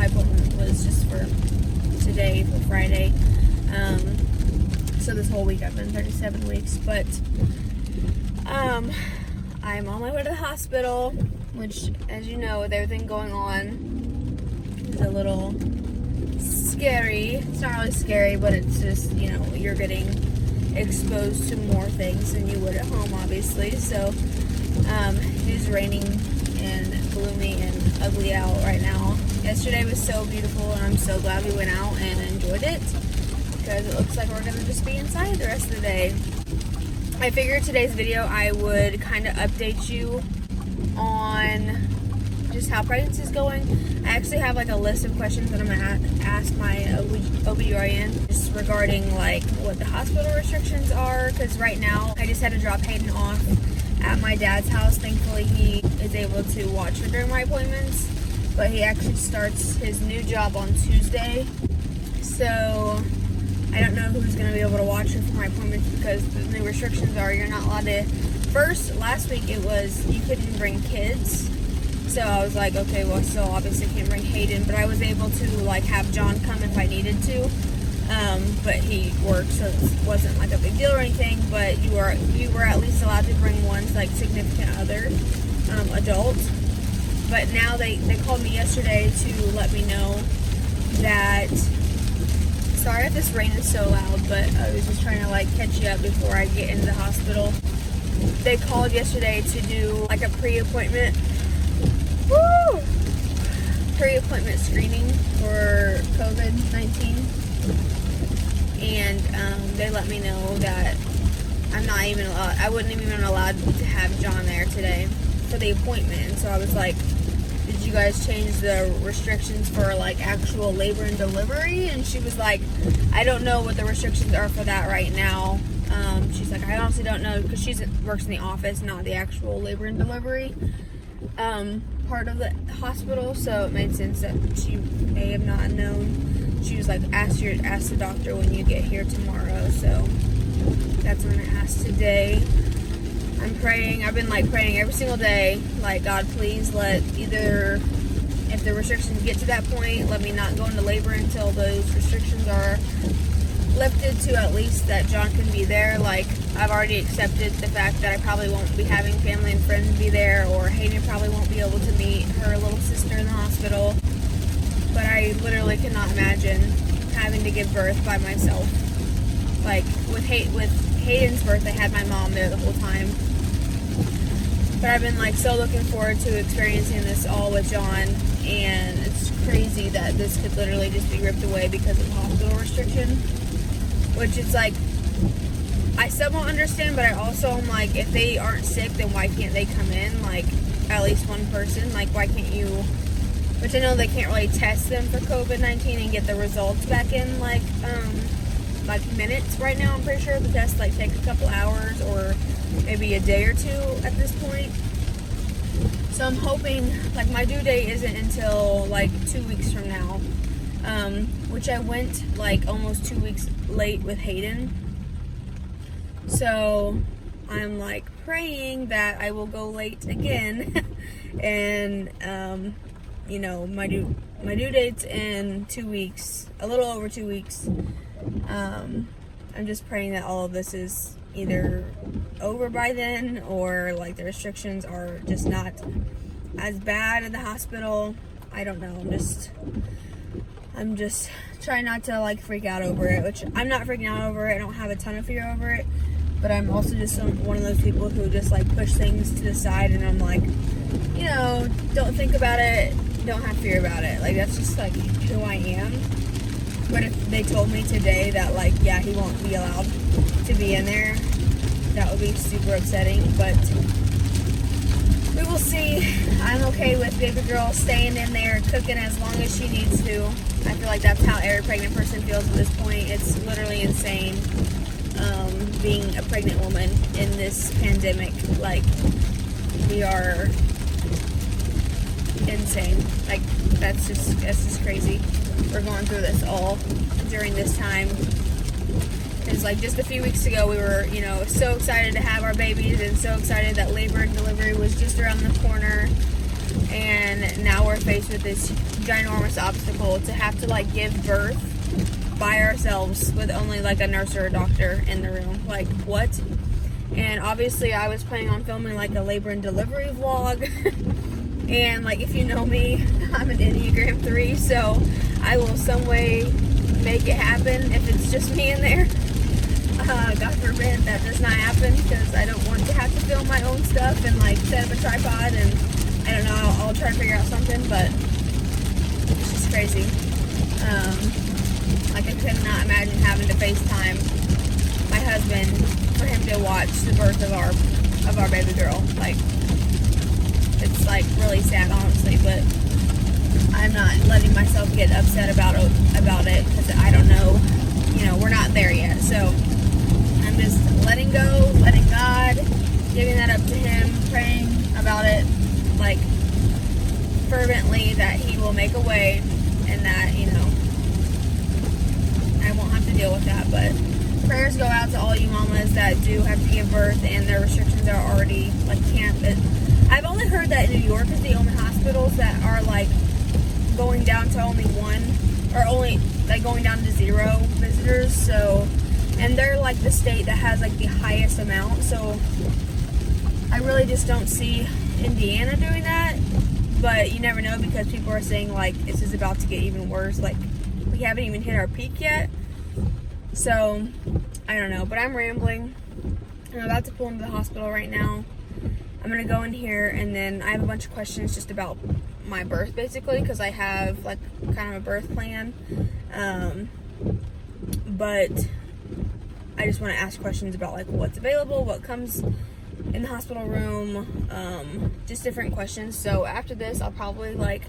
My appointment was just for today, for Friday. So this whole week I've been 37 weeks, but I'm on my way to the hospital, which, as you know, with everything going on, is a little scary. It's not really scary, but it's just, you know, you're getting exposed to more things than you would at home, obviously. So it is raining and gloomy and ugly out right now. Yesterday was so beautiful, and I'm so glad we went out and enjoyed it, because it looks like we're gonna just be inside the rest of the day. I figured today's video I would kind of update you on just how pregnancy is going. I actually have like a list of questions that I'm gonna ask my OBGYN just regarding like what the hospital restrictions are, because right now I just had to drop Hayden off at my dad's house. Thankfully he is able to watch her during my appointments, but he actually starts his new job on Tuesday, so I don't know who's going to be able to watch her for my appointments, because the new restrictions are you're not allowed to. First, last week it was you couldn't bring kids, so I was like, okay, well, so obviously can't bring Hayden, but I was able to like have John come if I needed to, but he worked, so it wasn't like a big deal or anything. But you were at least allowed to bring one's like significant other, adult. But now they called me yesterday to let me know that, sorry if this rain is so loud, but I was just trying to like catch you up before I get into the hospital. They called yesterday to do like a pre-appointment screening for COVID-19, and they let me know that I wouldn't even been allowed to have John there today for the appointment. And so I was like, did you guys change the restrictions for like actual labor and delivery? And she was like, I don't know what the restrictions are for that right now. She's like, I honestly don't know, because she works in the office, not the actual labor and delivery part of the hospital. So it made sense that she may have not known. She was like, ask the doctor when you get here tomorrow. So that's when I asked today. I'm praying. I've been like praying every single day, like, God, please let either, if the restrictions get to that point, let me not go into labor until those restrictions are lifted, to at least that John can be there. Like, I've already accepted the fact that I probably won't be having family and friends be there, or Hayden probably won't be able to meet her little sister in the hospital. But I literally cannot imagine having to give birth by myself. Like, with Hayden's birth, I had my mom there the whole time. But I've been like so looking forward to experiencing this all with John, and it's crazy that this could literally just be ripped away because of hospital restriction. Which is like, I somewhat understand, but I also am like, if they aren't sick, then why can't they come in? Like, at least one person. Like, why can't you? Which I know they can't really test them for COVID-19 and get the results back in like minutes right now. I'm pretty sure the test like takes a couple hours or maybe a day or two at this point. So I'm hoping, like, my due date isn't until like 2 weeks from now, which I went like almost 2 weeks late with Hayden. So I'm like praying that I will go late again and you know, my due date's in 2 weeks, a little over 2 weeks. I'm just praying that all of this is either over by then, or like the restrictions are just not as bad at the hospital. I don't know. I'm just trying not to like freak out over it, which I'm not freaking out over it. I don't have a ton of fear over it, but I'm also just one of those people who just like push things to the side, and I'm like, you know, don't think about it, don't have fear about it. Like, that's just like who I am. But if they told me today that like, yeah, he won't be allowed to be in there, that would be super upsetting. But we will see. I'm okay with baby girl staying in there cooking as long as she needs to. I feel like that's how every pregnant person feels at this point. It's literally insane being a pregnant woman in this pandemic. Like, we are insane. Like, that's just crazy. We're going through this all during this time. It's like just a few weeks ago we were, you know, so excited to have our babies and so excited that labor and delivery was just around the corner. and now we're faced with this ginormous obstacle to have to like give birth by ourselves with only like a nurse or a doctor in the room. Like, what? And obviously I was planning on filming like a labor and delivery vlog. And like, if you know me, I'm an Enneagram 3, so I will some way make it happen if it's just me in there. God forbid that does not happen, because I don't want to have to film my own stuff and like set up a tripod, and I don't know, I'll try to figure out something, but it's just crazy. Like, I could not imagine having to FaceTime my husband for him to watch the birth of our baby girl. Like, it's like really sad, honestly, but I'm not letting myself get upset about it because I don't know, you know, we're not there yet. So I'm just letting go, letting God, giving that up to Him, praying about it like fervently that He will make a way and that, you know, I won't have to deal with that. But prayers go out to all you mamas that do have to give birth and their restrictions are already like I've only heard that New York is the only hospitals that are like going down to only one, or only like going down to 0 visitors. So, and they're like the state that has like the highest amount. So I really just don't see Indiana doing that, but you never know, because people are saying like this is about to get even worse. Like, we haven't even hit our peak yet. So I don't know, but I'm rambling. I'm about to pull into the hospital right now. I'm gonna go in here, and then I have a bunch of questions just about my birth, basically, because I have like kind of a birth plan, but I just want to ask questions about like what's available, what comes in the hospital room, just different questions. So after this, I'll probably like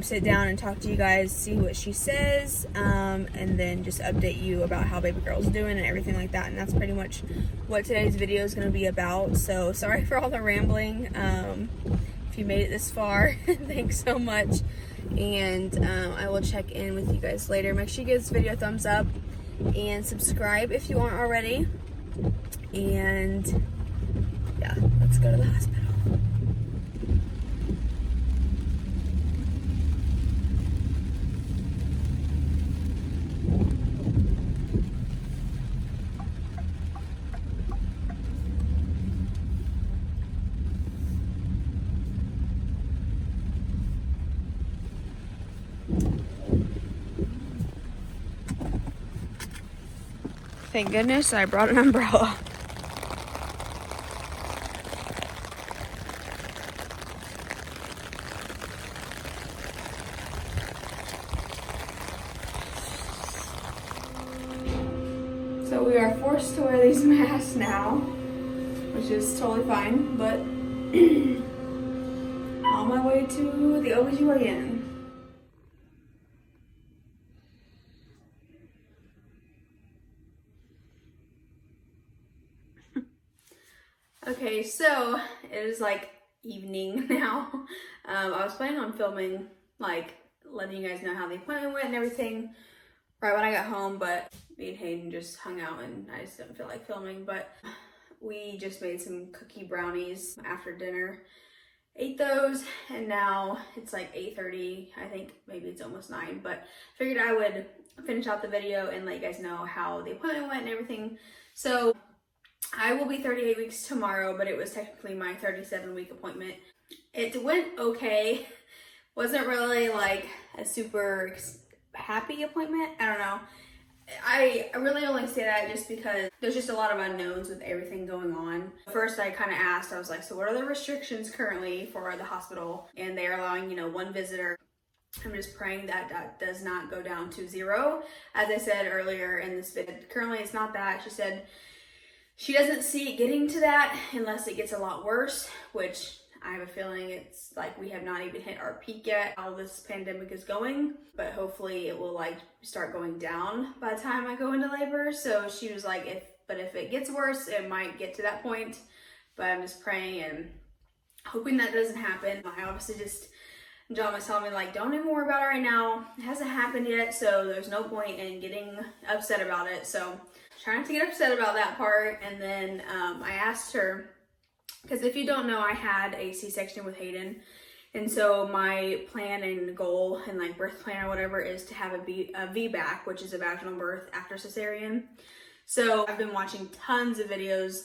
sit down and talk to you guys, see what she says, and then just update you about how baby girl's doing and everything like that. And that's pretty much what today's video is going to be about. So sorry for all the rambling. If you made it this far, thanks so much. And I will check in with you guys later. Make sure you give this video a thumbs up and subscribe if you aren't already. And yeah, let's go to the hospital. Thank goodness I brought an umbrella. So we are forced to wear these masks now, which is totally fine, but on my way to the OBGYN. Okay, so it is like evening now. I was planning on filming, like letting you guys know how the appointment went and everything right when I got home, but me and Hayden just hung out and I just didn't feel like filming. But we just made some cookie brownies after dinner, ate those, and now it's like 8:30. I think maybe it's almost 9, but figured I would finish out the video and let you guys know how the appointment went and everything. So I will be 38 weeks tomorrow, but it was technically my 37-week appointment. It went okay. Wasn't really like a super happy appointment. I don't know. I really only say that just because there's just a lot of unknowns with everything going on. First, I kind of asked, I was like, so what are the restrictions currently for the hospital? And they're allowing, you know, 1 visitor. I'm just praying that that does not go down to 0. As I said earlier in this video, currently it's not that. She said she doesn't see it getting to that unless it gets a lot worse, which I have a feeling it's like we have not even hit our peak yet, how this pandemic is going, but hopefully it will like start going down by the time I go into labor. So she was like, if it gets worse, it might get to that point, but I'm just praying and hoping that doesn't happen. I obviously just, John was telling me like, don't even worry about it right now. It hasn't happened yet, so there's no point in getting upset about it. So trying to get upset about that part. And then I asked her, because if you don't know, I had a C-section with Hayden, And so my plan and goal and like birth plan or whatever is to have a VBAC, which is a vaginal birth after cesarean. So I've been watching tons of videos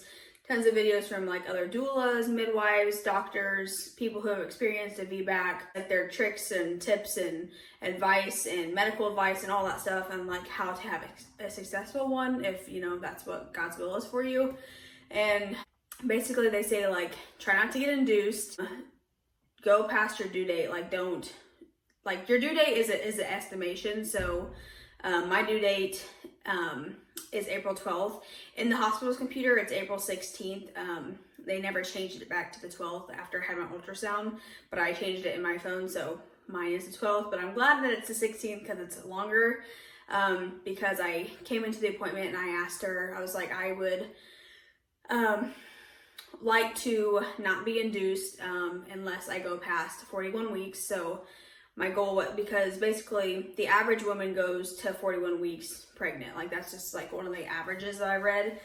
from like other doulas, midwives, doctors, people who have experienced a VBAC, like their tricks and tips and advice and medical advice and all that stuff, and like how to have a successful one if, you know, that's what God's will is for you. And basically they say like, try not to get induced, go past your due date, like don't, like your due date is an estimation. So my due date is April 12th. In the hospital's computer, it's April 16th. They never changed it back to the 12th after I had my ultrasound, but I changed it in my phone, so mine is the 12th, but I'm glad that it's the 16th because it's longer, because I came into the appointment and I asked her, I was like, I would like to not be induced unless I go past 41 weeks. So my goal, because basically the average woman goes to 41 weeks pregnant. Like that's just like one of the averages that I read.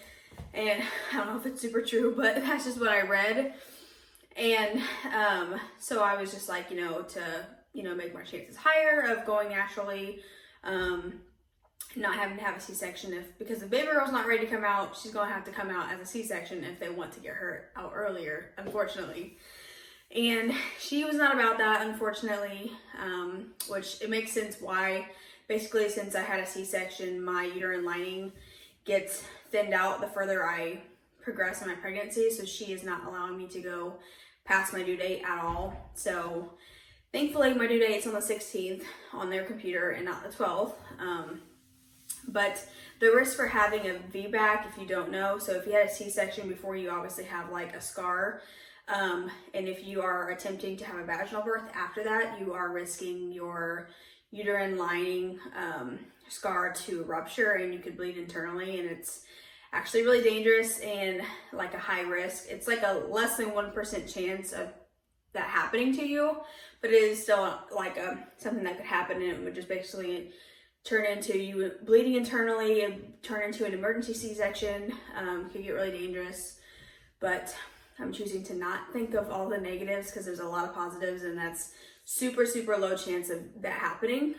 And I don't know if it's super true, but that's just what I read. And so I was just like, you know, to, you know, make my chances higher of going naturally, not having to have a C-section because if baby girl's not ready to come out, she's going to have to come out as a C-section if they want to get her out earlier, unfortunately. And she was not about that, unfortunately, which it makes sense why. Basically, since I had a C-section, my uterine lining gets thinned out the further I progress in my pregnancy, so she is not allowing me to go past my due date at all. So thankfully, my due date's on the 16th on their computer and not the 12th. But the risk for having a VBAC, if you don't know, so if you had a C-section before, you obviously have like a scar. And if you are attempting to have a vaginal birth after that, you are risking your uterine lining scar to rupture and you could bleed internally, and it's actually really dangerous and like a high risk. It's like a less than 1% chance of that happening to you, but it is still like something that could happen, and it would just basically turn into you bleeding internally and turn into an emergency C-section. Could get really dangerous, but I'm choosing to not think of all the negatives because there's a lot of positives, and that's super, super low chance of that happening.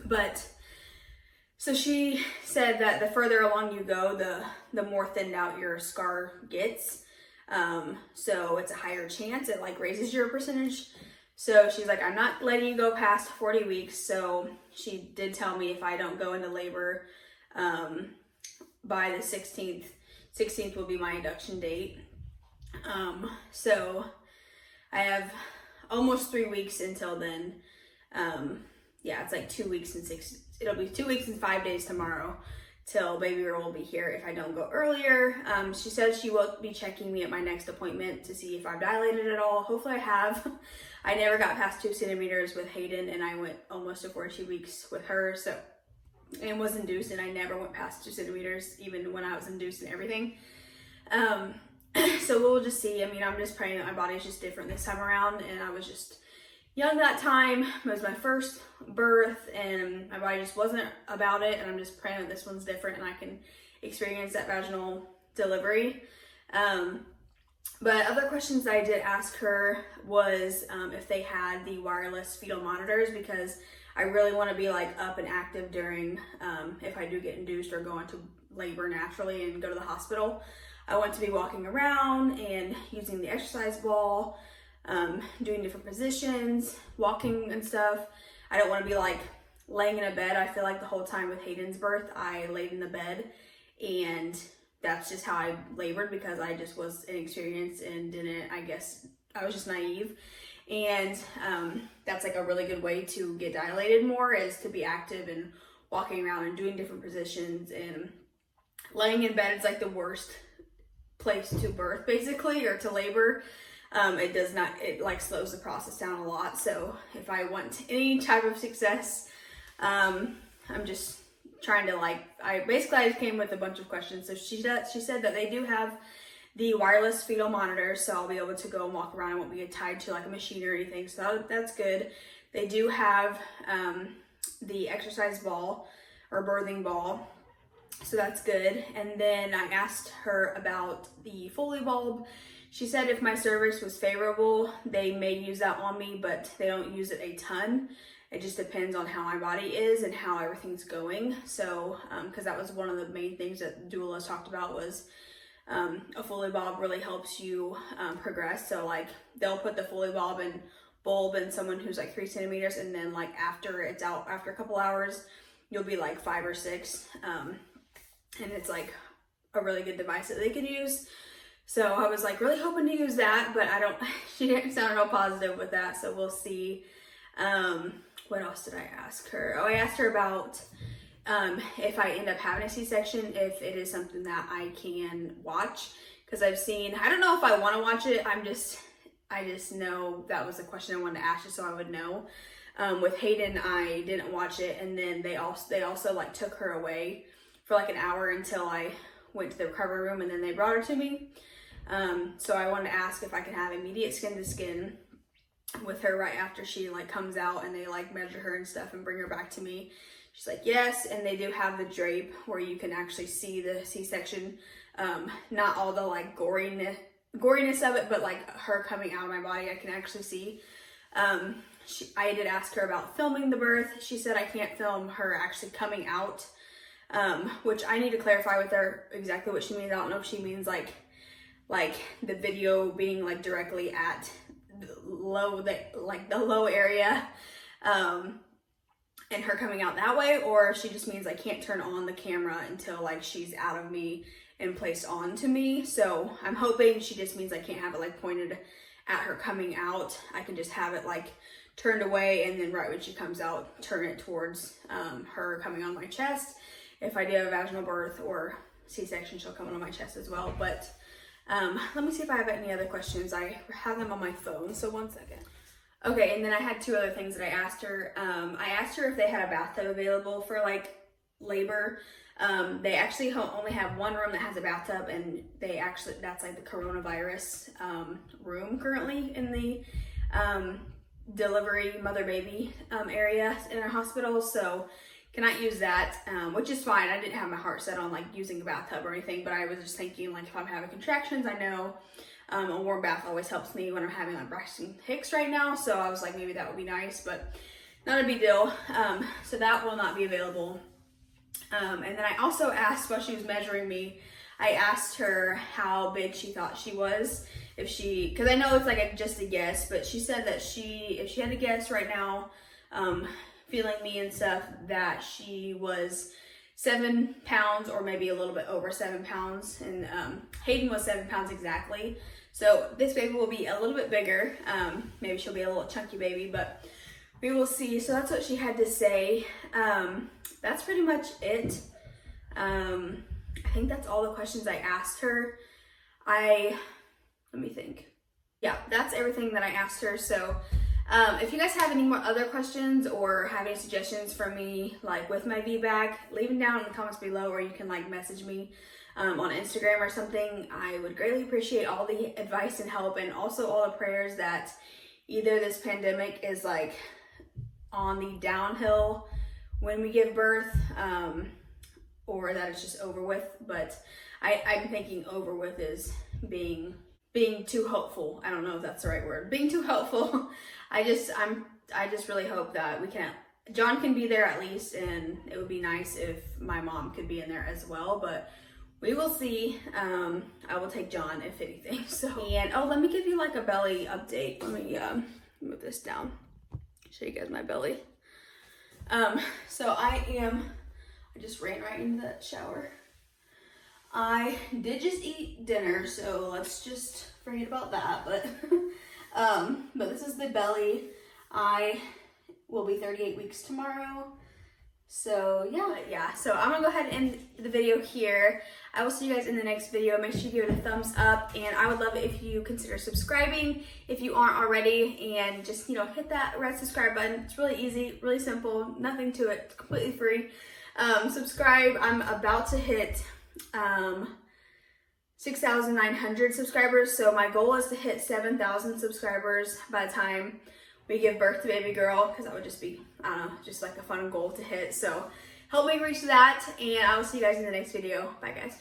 But so she said that the further along you go, the more thinned out your scar gets. So it's a higher chance, it like raises your percentage. So she's like, I'm not letting you go past 40 weeks. So she did tell me if I don't go into labor by the 16th will be my induction date. So I have almost 3 weeks until then. Yeah, it's like 2 weeks and it'll be 2 weeks and 5 days tomorrow till baby girl will be here if I don't go earlier. She said she will be checking me at my next appointment to see if I've dilated at all. Hopefully I have. I never got past 2 centimeters with Hayden, and I went almost to 42 weeks with her, so, and was induced, and I never went past 2 centimeters even when I was induced and everything. So we'll just see. I mean, I'm just praying that my body's just different this time around, and I was just young that time. It was my first birth, and my body just wasn't about it, and I'm just praying that this one's different and I can experience that vaginal delivery. But other questions I did ask her was if they had the wireless fetal monitors, because I really want to be like up and active during if I do get induced or go into labor naturally and go to the hospital. I want to be walking around and using the exercise ball, doing different positions, walking and stuff. I don't want to be like laying in a bed. I feel like the whole time with Hayden's birth, I laid in the bed, and that's just how I labored because I just was inexperienced and didn't, I guess, I was just naive. And that's like a really good way to get dilated more, is to be active and walking around and doing different positions. And laying in bed is like the worst place to birth basically, or to labor. It like slows the process down a lot. So if I want any type of success, I'm just trying to I just came with a bunch of questions. So she said that they do have the wireless fetal monitor, so I'll be able to go and walk around. I won't be tied to like a machine or anything, so that's good. They do have the exercise ball or birthing ball, so that's good. And then I asked her about the Foley bulb. She said if my cervix was favorable, they may use that on me, but they don't use it a ton. It just depends on how my body is and how everything's going. So, because that was one of the main things that doulas talked about was a Foley bob really helps you progress. So like they'll put the Foley bob and bulb in someone who's like 3 centimeters, and then like after it's out, after a couple hours, you'll be like 5 or 6. And it's like a really good device that they could use. So I was like really hoping to use that, but she didn't sound real positive with that. So we'll see. What else did I ask her? Oh, I asked her about if I end up having a C-section, if it is something that I can watch. Because I've seen, I don't know if I want to watch it. I just know that was a question I wanted to ask you, so I would know. With Hayden, I didn't watch it, and then they also like took her away for like an hour until I went to the recovery room, and then they brought her to me. So I wanted to ask if I could have immediate skin to skin with her right after she like comes out, and they like measure her and stuff and bring her back to me. She's like, yes, and they do have the drape where you can actually see the C-section. Not all the like goriness of it, but like her coming out of my body, I can actually see. I did ask her about filming the birth. She said I can't film her actually coming out, which I need to clarify with her exactly what she means. I don't know if she means like the video being like directly at the low area, and her coming out that way, or if she just means I can't turn on the camera until like she's out of me and placed onto me. So I'm hoping she just means I can't have it like pointed at her coming out. I can just have it like turned away, and then right when she comes out, turn it towards her coming on my chest. If I do have a vaginal birth or C-section, she'll come on my chest as well. But let me see if I have any other questions. I have them on my phone, so one second. Okay, and then I had 2 other things that I asked her. I asked her if they had a bathtub available for like labor. They actually only have one room that has a bathtub, and that's like the coronavirus room currently in the delivery mother-baby area in our hospital. So cannot use that, which is fine. I didn't have my heart set on like using a bathtub or anything, but I was just thinking like if I'm having contractions, I know a warm bath always helps me when I'm having like Braxton Hicks right now. So I was like, maybe that would be nice, but not a big deal. So that will not be available. And then I also asked, while she was measuring me, I asked her how big she thought she was. Because I know it's like just a guess, but she said that if she had to guess right now, feeling me and stuff, that she was 7 pounds or maybe a little bit over 7 pounds. And Hayden was 7 pounds exactly. So this baby will be a little bit bigger. Maybe she'll be a little chunky baby, but we will see. So that's what she had to say. That's pretty much it. I think that's all the questions I asked her. Let me think. Yeah, that's everything that I asked her. So if you guys have any more other questions or have any suggestions for me, like with my VBAC, leave them down in the comments below, or you can like message me on Instagram or something. I would greatly appreciate all the advice and help, and also all the prayers that either this pandemic is like on the downhill when we give birth, or that it's just over with. But I'm thinking over with is being too hopeful. I don't know if that's the right word. Being too hopeful. I just really hope that John can be there at least, and it would be nice if my mom could be in there as well, but we will see. I will take John if anything. So, and let me give you like a belly update. Let me move this down, show you guys my belly. So I just ran right into that shower. I did just eat dinner, so let's just forget about that. But this is the belly. I will be 38 weeks tomorrow. So yeah. So I'm gonna go ahead and end the video here. I will see you guys in the next video. Make sure you give it a thumbs up, and I would love it if you consider subscribing if you aren't already, and just hit that red subscribe button. It's really easy, really simple, nothing to it, it's completely free. Subscribe. I'm about to hit 6,900 subscribers, so my goal is to hit 7,000 subscribers by the time we give birth to baby girl, because that would just be, I don't know, just like a fun goal to hit. So help me reach that, and I will see you guys in the next video. Bye guys.